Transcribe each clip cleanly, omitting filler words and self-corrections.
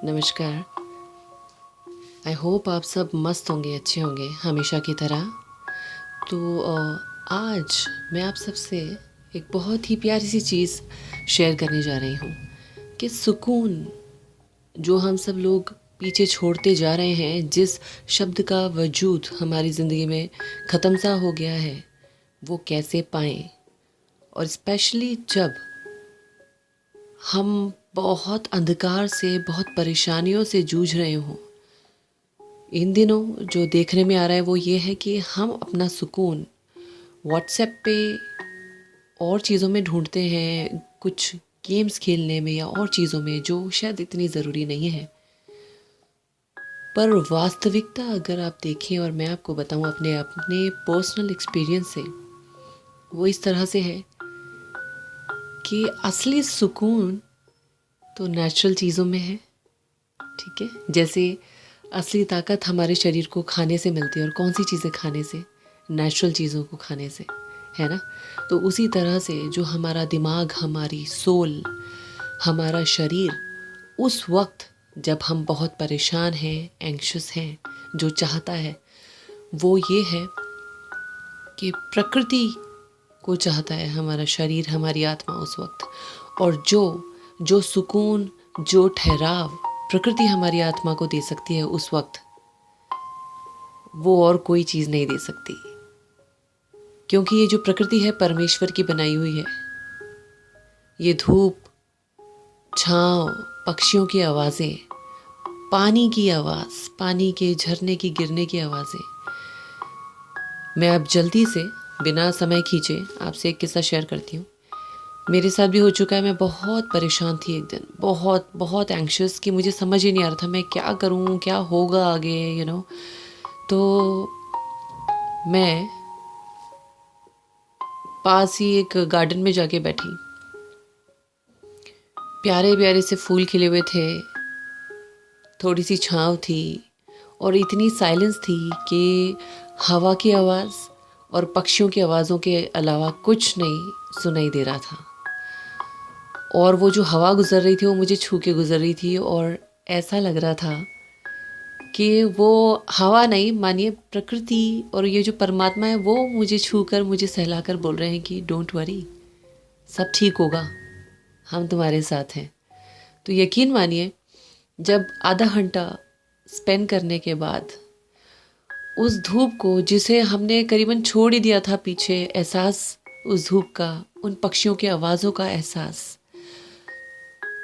नमस्कार। I hope आप सब मस्त होंगे, अच्छे होंगे हमेशा की तरह। तो आज मैं आप सबसे एक बहुत ही प्यारी सी चीज़ शेयर करने जा रही हूँ कि सुकून जो हम सब लोग पीछे छोड़ते जा रहे हैं, जिस शब्द का वजूद हमारी ज़िंदगी में ख़त्म सा हो गया है, वो कैसे पाएं। और स्पेशली जब हम बहुत अंधकार से, बहुत परेशानियों से जूझ रहे हों। इन दिनों जो देखने में आ रहा है वो ये है कि हम अपना सुकून व्हाट्सएप पे और चीज़ों में ढूंढते हैं, कुछ गेम्स खेलने में या और चीज़ों में जो शायद इतनी ज़रूरी नहीं है। पर वास्तविकता अगर आप देखें और मैं आपको बताऊं अपने अपने पर्सनल एक्सपीरियंस से, वो इस तरह से है कि असली सुकून तो नेचुरल चीज़ों में है। ठीक है, जैसे असली ताकत हमारे शरीर को खाने से मिलती है, और कौन सी चीज़ें खाने से? नेचुरल चीज़ों को खाने से, है ना। तो उसी तरह से जो हमारा दिमाग, हमारी सोल, हमारा शरीर उस वक्त जब हम बहुत परेशान हैं, एंग्शियस हैं, जो चाहता है वो ये है कि प्रकृति को चाहता है हमारा शरीर, हमारी आत्मा उस वक्त। और जो सुकून, जो ठहराव प्रकृति हमारी आत्मा को दे सकती है उस वक्त, वो और कोई चीज़ नहीं दे सकती। क्योंकि ये जो प्रकृति है परमेश्वर की बनाई हुई है। ये धूप, छाँव, पक्षियों की आवाज़ें, पानी की आवाज़, पानी के झरने की गिरने की आवाज़ें। मैं अब जल्दी से बिना समय खींचे आपसे एक किस्सा शेयर करती हूँ। मेरे साथ भी हो चुका है। मैं बहुत परेशान थी एक दिन, बहुत बहुत एंग्शियस, कि मुझे समझ ही नहीं आ रहा था मैं क्या करूँ, क्या होगा आगे, तो मैं पास ही एक गार्डन में जाके बैठी। प्यारे प्यारे से फूल खिले हुए थे, थोड़ी सी छाँव थी और इतनी साइलेंस थी कि हवा की आवाज़ और पक्षियों की आवाज़ों के अलावा कुछ नहीं सुनाई दे रहा था। और वो जो हवा गुजर रही थी वो मुझे छू के गुजर रही थी, और ऐसा लग रहा था कि वो हवा नहीं, मानिए प्रकृति और ये जो परमात्मा है वो मुझे छू कर, मुझे सहलाकर बोल रहे हैं कि डोंट वरी, सब ठीक होगा, हम तुम्हारे साथ हैं। तो यकीन मानिए, जब आधा घंटा स्पेंड करने के बाद उस धूप को, जिसे हमने करीबन छोड़ ही दिया था पीछे, एहसास उस धूप का, उन पक्षियों की आवाज़ों का एहसास,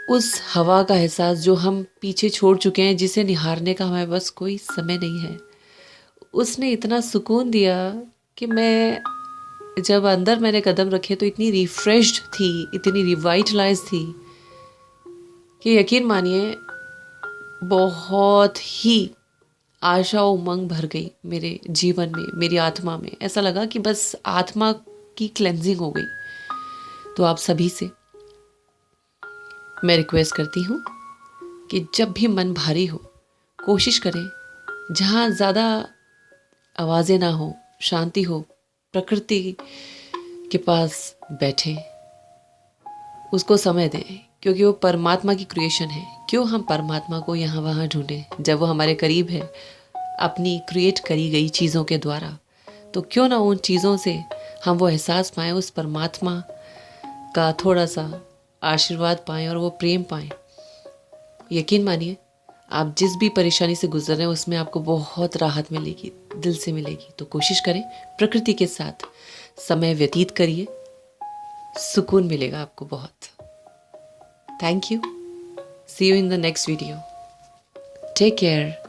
उस हवा का एहसास जो हम पीछे छोड़ चुके हैं, जिसे निहारने का हमारे पास कोई समय नहीं है, उसने इतना सुकून दिया कि मैं जब अंदर मैंने कदम रखे तो इतनी रिफ्रेश्ड थी, इतनी रिवाइटलाइज थी कि यकीन मानिए बहुत ही आशा उमंग भर गई मेरे जीवन में, मेरी आत्मा में। ऐसा लगा कि बस आत्मा की क्लेंजिंग हो गई। तो आप सभी से मैं रिक्वेस्ट करती हूँ कि जब भी मन भारी हो, कोशिश करें जहाँ ज़्यादा आवाज़ें ना हो, शांति हो, प्रकृति के पास बैठें, उसको समय दें, क्योंकि वो परमात्मा की क्रिएशन है। क्यों हम परमात्मा को यहाँ वहाँ ढूंढें जब वो हमारे करीब है, अपनी क्रिएट करी गई चीज़ों के द्वारा। तो क्यों ना उन चीज़ों से हम वो एहसास पाएं, उस परमात्मा का थोड़ा सा आशीर्वाद पाएं और वो प्रेम पाएं। यकीन मानिए, आप जिस भी परेशानी से गुजर रहे हैं उसमें आपको बहुत राहत मिलेगी, दिल से मिलेगी। तो कोशिश करें, प्रकृति के साथ समय व्यतीत करिए, सुकून मिलेगा आपको बहुत। Thank you. See you in the next video. Take care.